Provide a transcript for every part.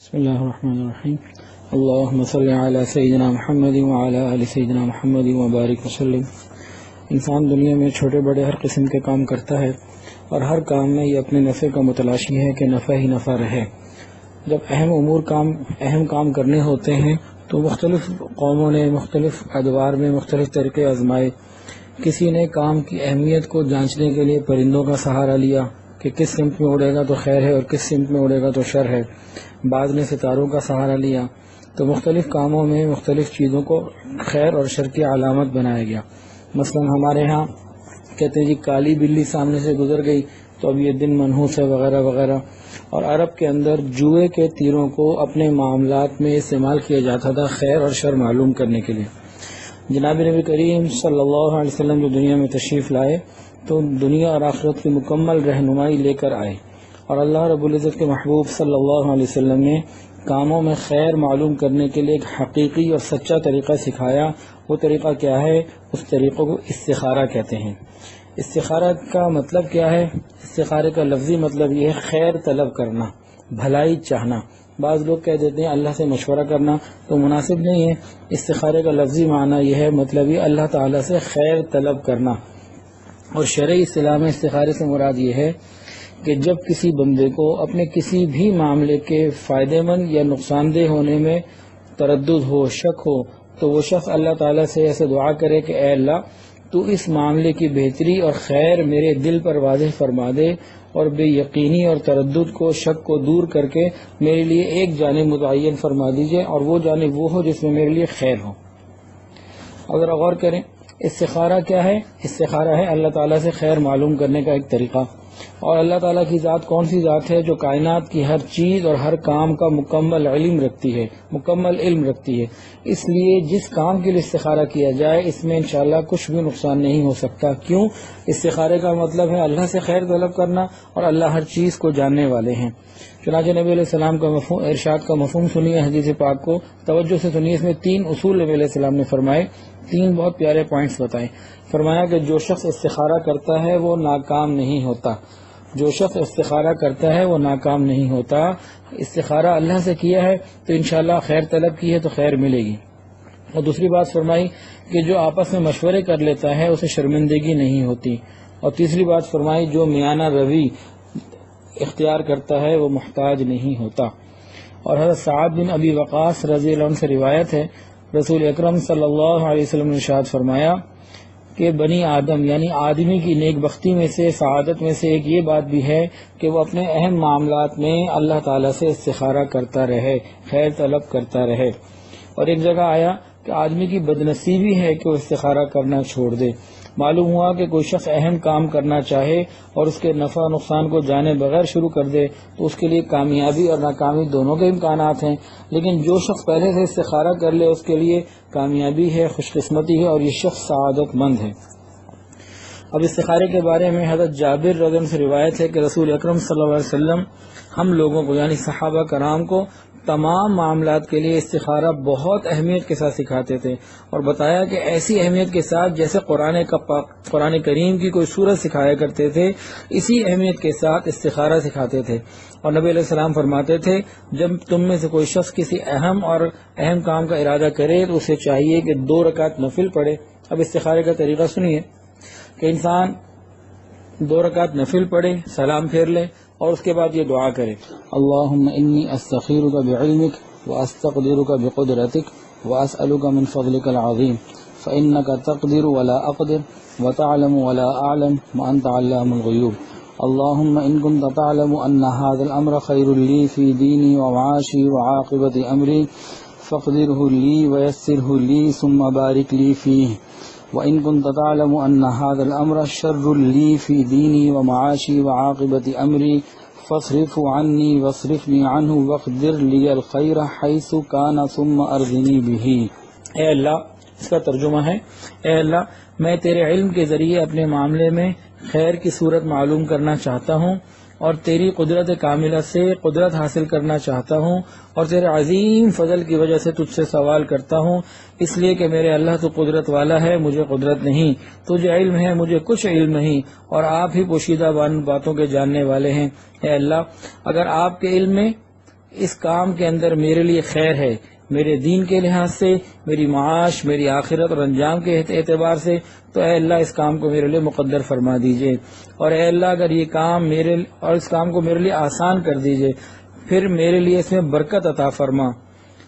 بسم اللہ الرحمن الرحیم اللہم صلی علی سیدنا محمد وعلی آل سیدنا محمد وبارک وسلم۔ انسان دنیا میں چھوٹے بڑے ہر قسم کے کام کرتا ہے اور ہر کام میں یہ اپنے نفع کا متلاشی ہے کہ نفع ہی نفع رہے۔ جب اہم کام کرنے ہوتے ہیں تو مختلف قوموں نے مختلف ادوار میں مختلف طریقے آزمائے۔ کسی نے کام کی اہمیت کو جانچنے کے لیے پرندوں کا سہارا لیا کہ کس سمت میں اڑے گا تو خیر ہے اور کس سمت میں اڑے گا تو شر ہے۔ بعض نے ستاروں کا سہارا لیا۔ تو مختلف کاموں میں مختلف چیزوں کو خیر اور شر کی علامت بنایا گیا۔ مثلا ہمارے ہاں کہتے ہیں جی کالی بلی سامنے سے گزر گئی تو اب یہ دن منحوس ہے وغیرہ وغیرہ۔ اور عرب کے اندر جوئے کے تیروں کو اپنے معاملات میں استعمال کیا جاتا تھا خیر اور شر معلوم کرنے کے لیے۔ جناب نبی کریم صلی اللہ علیہ وسلم جو دنیا میں تشریف لائے تو دنیا اور آخرت کی مکمل رہنمائی لے کر آئے، اور اللہ رب العزت کے محبوب صلی اللہ علیہ وسلم نے کاموں میں خیر معلوم کرنے کے لیے ایک حقیقی اور سچا طریقہ سکھایا۔ وہ طریقہ کیا ہے؟ اس طریقے کو استخارہ کہتے ہیں۔ استخارہ کا مطلب کیا ہے؟ استخارے کا لفظی مطلب یہ ہے خیر طلب کرنا، بھلائی چاہنا۔ بعض لوگ کہہ دیتے ہیں اللہ سے مشورہ کرنا، تو مناسب نہیں ہے۔ استخارے کا لفظی معنی یہ ہے، مطلب یہ اللہ تعالیٰ سے خیر طلب کرنا۔ اور شرعی اصطلاح میں استخارے سے مراد یہ ہے کہ جب کسی بندے کو اپنے کسی بھی معاملے کے فائدہ مند یا نقصان دہ ہونے میں تردد ہو، شک ہو، تو وہ شخص اللہ تعالیٰ سے ایسے دعا کرے کہ اے اللہ تو اس معاملے کی بہتری اور خیر میرے دل پر واضح فرما دے، اور بے یقینی اور تردد کو، شک کو دور کر کے میرے لیے ایک جانب متعین فرما دیجئے، اور وہ جانب وہ ہو جس میں میرے لیے خیر ہو۔ اگر غور کریں استخارہ کیا ہے؟ استخارہ ہے اللہ تعالیٰ سے خیر معلوم کرنے کا ایک طریقہ۔ اور اللہ تعالیٰ کی ذات کون سی ذات ہے؟ جو کائنات کی ہر چیز اور ہر کام کا مکمل علم رکھتی ہے۔ اس لیے جس کام کے لیے استخارہ کیا جائے اس میں انشاءاللہ کچھ بھی نقصان نہیں ہو سکتا۔ کیوں؟ استخارے کا مطلب ہے اللہ سے خیر طلب کرنا، اور اللہ ہر چیز کو جاننے والے ہیں۔ چنانچہ نبی علیہ السلام کا ارشاد کا مفہوم سنیے، حدیث پاک کو توجہ سے سنیے۔ اس میں 3 اصول نبی علیہ السلام نے فرمائے، 3 بہت پیارے پوائنٹس بتائے۔ فرمایا کہ جو شخص استخارہ کرتا ہے وہ ناکام نہیں ہوتا۔ جو شخص استخارہ کرتا ہے وہ ناکام نہیں ہوتا۔ استخارہ اللہ سے کیا ہے تو انشاءاللہ خیر طلب کی ہے تو خیر ملے گی۔ اور دوسری بات فرمائی کہ جو آپس میں مشورے کر لیتا ہے اسے شرمندگی نہیں ہوتی۔ اور تیسری بات فرمائی جو میانہ روی اختیار کرتا ہے وہ محتاج نہیں ہوتا۔ اور حضرت سعد بن ابی وقاص رضی اللہ عنہ سے روایت ہے، رسول اکرم صلی اللہ علیہ وسلم نے ارشاد فرمایا کہ بنی آدم یعنی آدمی کی نیک بختی میں سے، سعادت میں سے ایک یہ بات بھی ہے کہ وہ اپنے اہم معاملات میں اللہ تعالیٰ سے استخارہ کرتا رہے، خیر طلب کرتا رہے۔ اور ایک جگہ آیا کہ آدمی کی بدنصیبی ہے کہ وہ استخارہ کرنا چھوڑ دے۔ معلوم ہوا کہ کوئی شخص اہم کام کرنا چاہے اور اس کے نفع و نقصان کو جانے بغیر شروع کر دے تو اس کے لیے کامیابی اور ناکامی دونوں کے امکانات ہیں، لیکن جو شخص پہلے سے استخارہ کر لے اس کے لیے کامیابی ہے، خوش قسمتی ہے، اور یہ شخص سعادت مند ہے۔ اب استخارے کے بارے میں حضرت جابر رضی اللہ عنہ سے روایت ہے کہ رسول اکرم صلی اللہ علیہ وسلم ہم لوگوں کو یعنی صحابہ کرام کو تمام معاملات کے لیے استخارہ بہت اہمیت کے ساتھ سکھاتے تھے، اور بتایا کہ ایسی اہمیت کے ساتھ جیسے قرآن کریم کی کوئی سورت سکھایا کرتے تھے، اسی اہمیت کے ساتھ استخارہ سکھاتے تھے۔ اور نبی علیہ السلام فرماتے تھے جب تم میں سے کوئی شخص کسی اہم کام کا ارادہ کرے تو اسے چاہیے کہ 2 رکعت نفل پڑھے۔ اب استخارے کا طریقہ سنیے کہ انسان 2 رکعت نفل پڑھے، سلام پھیر لے، اور اس کے بعد یہ دعا کرے، اللہم انی استخیرک بعلمک واستقدرک بقدرتک واسألک من فضلک العظیم فإنک تقدر ولا اقدر وتعلم ولا اعلم وانت علام الغیوب اللہم ان کنت تعلم ان هذا الامر خیر لی فی دینی ومعاشی وعاقبت امری فاقدره لی ویسره لی ثم بارک لی فیہ وَإِن كُنْتَ تَعْلَمُ أَنَّ هَذَا الْأَمْرَ شَرٌّ لِّي فِي دِينِي وَمَعَاشِي وَعَاقِبَةِ أَمْرِي فَاصْرِفْهُ عَنِّي وَاصْرِفْنِي عَنْهُ وَاقْدِرْ لِيَ الْخَيْرَ حَيْثُ كَانَ ثُمَّ أَرْضِنِي بِهِ۔ اے اللہ، اس کا ترجمہ ہے، اے اللہ میں تیرے علم کے ذریعے اپنے معاملے میں خیر کی صورت معلوم کرنا چاہتا ہوں، اور تیری قدرت کاملہ سے قدرت حاصل کرنا چاہتا ہوں، اور تیرے عظیم فضل کی وجہ سے تجھ سے سوال کرتا ہوں، اس لیے کہ میرے اللہ تو قدرت والا ہے، مجھے قدرت نہیں، تجھے علم ہے، مجھے کچھ علم نہیں، اور آپ ہی پوشیدہ باتوں کے جاننے والے ہیں۔ اے اللہ اگر آپ کے علم میں اس کام کے اندر میرے لیے خیر ہے، میرے دین کے لحاظ سے، میری معاش، میری آخرت اور انجام کے اعتبار سے، تو اے اللہ اس کام کو میرے لیے مقدر فرما دیجئے، اور اے اللہ اگر یہ کام اس کام کو میرے لیے آسان کر دیجئے، پھر میرے لیے اس میں برکت عطا فرما،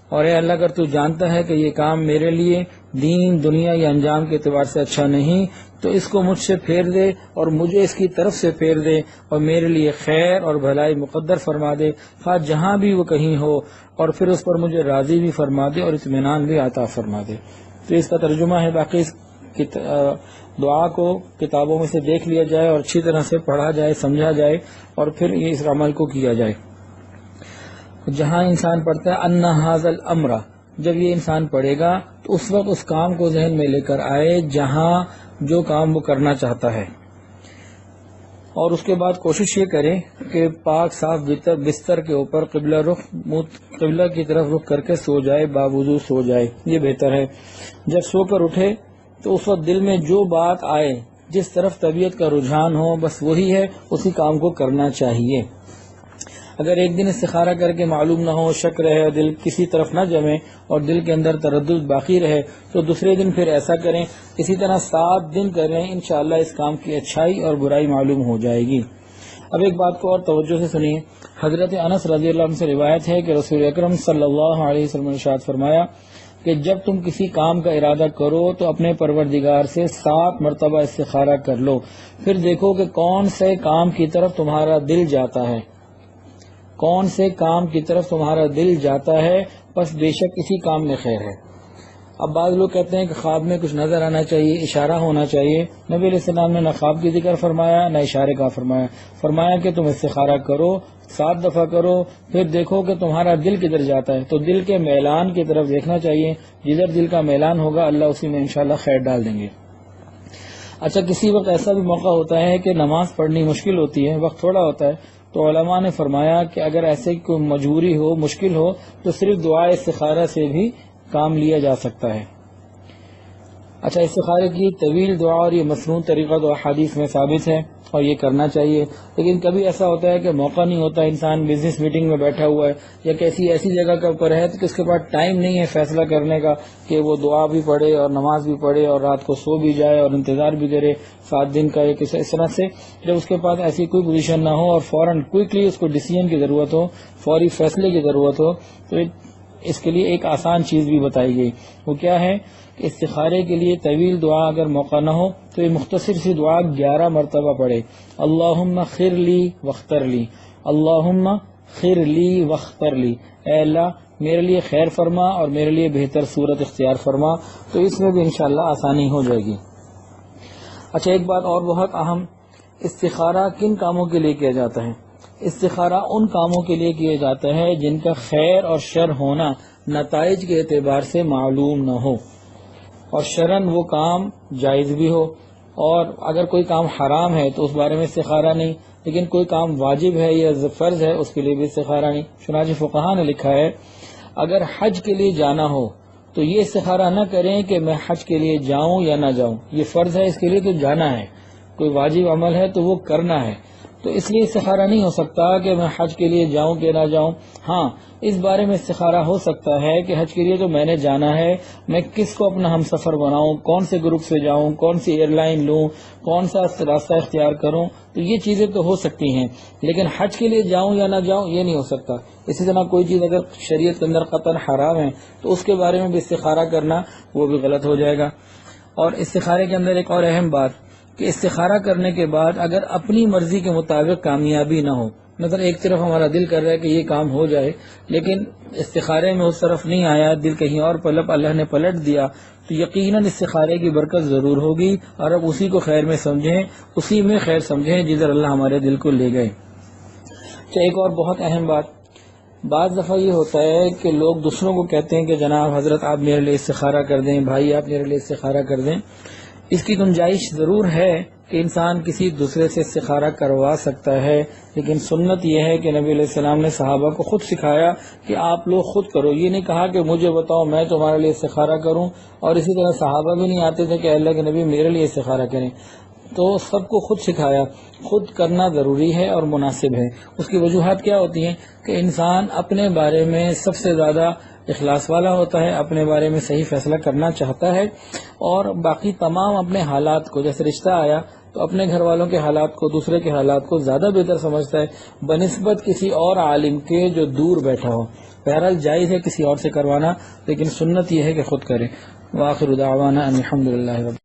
اور اے اللہ اگر تو جانتا ہے کہ یہ کام میرے لیے دین دنیا یا انجام کے اعتبار سے اچھا نہیں تو اس کو مجھ سے پھیر دے اور مجھے اس کی طرف سے پھیر دے اور میرے لیے خیر اور بھلائی مقدر فرما دے، خواہ جہاں بھی وہ کہیں ہو، اور پھر اس پر مجھے راضی بھی فرما دے اور اطمینان بھی عطا فرما دے۔ تو اس کا ترجمہ ہے، باقی اس دعا کو کتابوں میں سے دیکھ لیا جائے اور اچھی طرح سے پڑھا جائے، سمجھا جائے، اور پھر اس عمل کو کیا جائے۔ جہاں انسان پڑھتا ہے ان ھذا الامر، جب یہ انسان پڑھے گا تو اس وقت اس کام کو ذہن میں لے کر آئے جہاں جو کام وہ کرنا چاہتا ہے، اور اس کے بعد کوشش یہ کرے کہ پاک صاف بستر کے اوپر قبلہ کی طرف رخ کر کے سو جائے، باوضو سو جائے، یہ بہتر ہے۔ جب سو کر اٹھے تو اس وقت دل میں جو بات آئے، جس طرف طبیعت کا رجحان ہو، بس وہی ہے، اسی کام کو کرنا چاہیے۔ اگر ایک دن استخارہ کر کے معلوم نہ ہو، شک رہے، دل کسی طرف نہ جمے اور دل کے اندر تردد باقی رہے، تو دوسرے دن پھر ایسا کریں، اسی طرح 7 دن کریں، انشاءاللہ اس کام کی اچھائی اور برائی معلوم ہو جائے گی۔ اب ایک بات کو اور توجہ سے سنیے، حضرت انس رضی اللہ عنہ سے روایت ہے کہ رسول اکرم صلی اللہ علیہ وسلم نے ارشاد فرمایا کہ جب تم کسی کام کا ارادہ کرو تو اپنے پروردگار سے 7 مرتبہ استخارہ کر لو، پھر دیکھو کہ کون سے کام کی طرف تمہارا دل جاتا ہے، کون سے کام کی طرف تمہارا دل جاتا ہے، بس بے شک اسی کام میں خیر ہے۔ اب بعض لوگ کہتے ہیں کہ خواب میں کچھ نظر آنا چاہیے، اشارہ ہونا چاہیے۔ نبی علیہ السلام نے نہ خواب کی ذکر فرمایا نہ اشارے کا فرمایا کہ تم استخارہ کرو، 7 دفعہ کرو، پھر دیکھو کہ تمہارا دل کدھر جاتا ہے، تو دل کے میلان کی طرف دیکھنا چاہیے، جدھر دل کا میلان ہوگا اللہ اسی میں انشاءاللہ خیر ڈال دیں گے۔ اچھا، کسی وقت ایسا بھی موقع ہوتا ہے کہ نماز پڑھنی مشکل ہوتی ہے، وقت تھوڑا ہوتا ہے، تو علماء نے فرمایا کہ اگر ایسے کوئی مجبوری ہو، مشکل ہو، تو صرف دعا استخارہ سے بھی کام لیا جا سکتا ہے۔ اچھا، استخارے کی طویل دعا اور یہ مصنون طریقہ تو احادیث میں ثابت ہے اور یہ کرنا چاہیے، لیکن کبھی ایسا ہوتا ہے کہ موقع نہیں ہوتا، انسان بزنس میٹنگ میں بیٹھا ہوا ہے یا کسی ایسی جگہ کے اوپر ہے تو اس کے پاس ٹائم نہیں ہے فیصلہ کرنے کا کہ وہ دعا بھی پڑھے اور نماز بھی پڑھے اور رات کو سو بھی جائے اور انتظار بھی کرے 7 دن کا، ایک اس طرح سے جب اس کے پاس ایسی کوئی پوزیشن نہ ہو اور فوراً کوئکلی اس کو ڈیسیژن کی ضرورت ہو، فوری فیصلے کی ضرورت ہو، تو اس کے لیے ایک آسان چیز بھی بتائی گئی۔ وہ کیا ہے کہ استخارے کے لیے طویل دعا اگر موقع نہ ہو تو یہ مختصر سی دعا 11 مرتبہ پڑھے، اللہم خیر لی واختر لی، اللہم خیر لی واختر لی، اے اللہ میرے لیے خیر فرما اور میرے لیے بہتر صورت اختیار فرما، تو اس میں بھی انشاءاللہ آسانی ہو جائے گی۔ اچھا، ایک بات اور بہت اہم، استخارہ کن کاموں کے لیے کیا جاتا ہے؟ استخارہ ان کاموں کے لیے کیا جاتا ہے جن کا خیر اور شر ہونا نتائج کے اعتبار سے معلوم نہ ہو، اور شرعاً وہ کام جائز بھی ہو، اور اگر کوئی کام حرام ہے تو اس بارے میں استخارہ نہیں، لیکن کوئی کام واجب ہے یا فرض ہے اس کے لیے بھی استخارہ نہیں۔ چنانچہ فقہا نے لکھا ہے اگر حج کے لیے جانا ہو تو یہ استخارہ نہ کریں کہ میں حج کے لیے جاؤں یا نہ جاؤں، یہ فرض ہے اس کے لیے تو جانا ہے، کوئی واجب عمل ہے تو وہ کرنا ہے، تو اس لیے استخارہ نہیں ہو سکتا کہ میں حج کے لیے جاؤں کہ نہ جاؤں۔ ہاں، اس بارے میں استخارہ ہو سکتا ہے کہ حج کے لیے تو میں نے جانا ہے، میں کس کو اپنا ہم سفر بناؤں، کون سے گروپ سے جاؤں، کون سی ایئر لائن لوں، کون سا راستہ اختیار کروں، تو یہ چیزیں تو ہو سکتی ہیں، لیکن حج کے لیے جاؤں یا نہ جاؤں یہ نہیں ہو سکتا۔ اسی طرح کوئی چیز اگر شریعت کے اندر قطعاً حرام ہے تو اس کے بارے میں بھی استخارہ کرنا وہ بھی غلط ہو جائے گا۔ اور استخارے کے اندر ایک اور اہم بات کہ استخارہ کرنے کے بعد اگر اپنی مرضی کے مطابق کامیابی نہ ہو، مطلب ایک طرف ہمارا دل کر رہا ہے کہ یہ کام ہو جائے لیکن استخارے میں اس طرف نہیں آیا، دل کہیں اور اللہ نے پلٹ دیا، تو یقیناً استخارے کی برکت ضرور ہوگی، اور اب اسی کو خیر میں سمجھیں، اسی میں خیر سمجھیں جدھر اللہ ہمارے دل کو لے گئے۔ ایک اور بہت اہم بات، بعض دفعہ یہ ہوتا ہے کہ لوگ دوسروں کو کہتے ہیں کہ جناب حضرت آپ میرے لیے استخارہ کر دیں، بھائی آپ میرے لیے استخارہ کر دیں۔ اس کی گنجائش ضرور ہے کہ انسان کسی دوسرے سے استخارہ کروا سکتا ہے، لیکن سنت یہ ہے کہ نبی علیہ السلام نے صحابہ کو خود سکھایا کہ آپ لوگ خود کرو، یہ نہیں کہا کہ مجھے بتاؤ میں تمہارے لیے استخارہ کروں، اور اسی طرح صحابہ بھی نہیں آتے تھے کہ اللہ کے نبی میرے لیے استخارہ کریں۔ تو سب کو خود سکھایا خود کرنا ضروری ہے اور مناسب ہے۔ اس کی وجوہات کیا ہوتی ہیں کہ انسان اپنے بارے میں سب سے زیادہ اخلاص والا ہوتا ہے، اپنے بارے میں صحیح فیصلہ کرنا چاہتا ہے، اور باقی تمام اپنے حالات کو، جیسے رشتہ آیا تو اپنے گھر والوں کے حالات کو، دوسرے کے حالات کو زیادہ بہتر سمجھتا ہے بنسبت کسی اور عالم کے جو دور بیٹھا ہو۔ بہرحال جائز ہے کسی اور سے کروانا، لیکن سنت یہ ہے کہ خود کرے۔ وآخر دعوانا ان الحمد للہ رب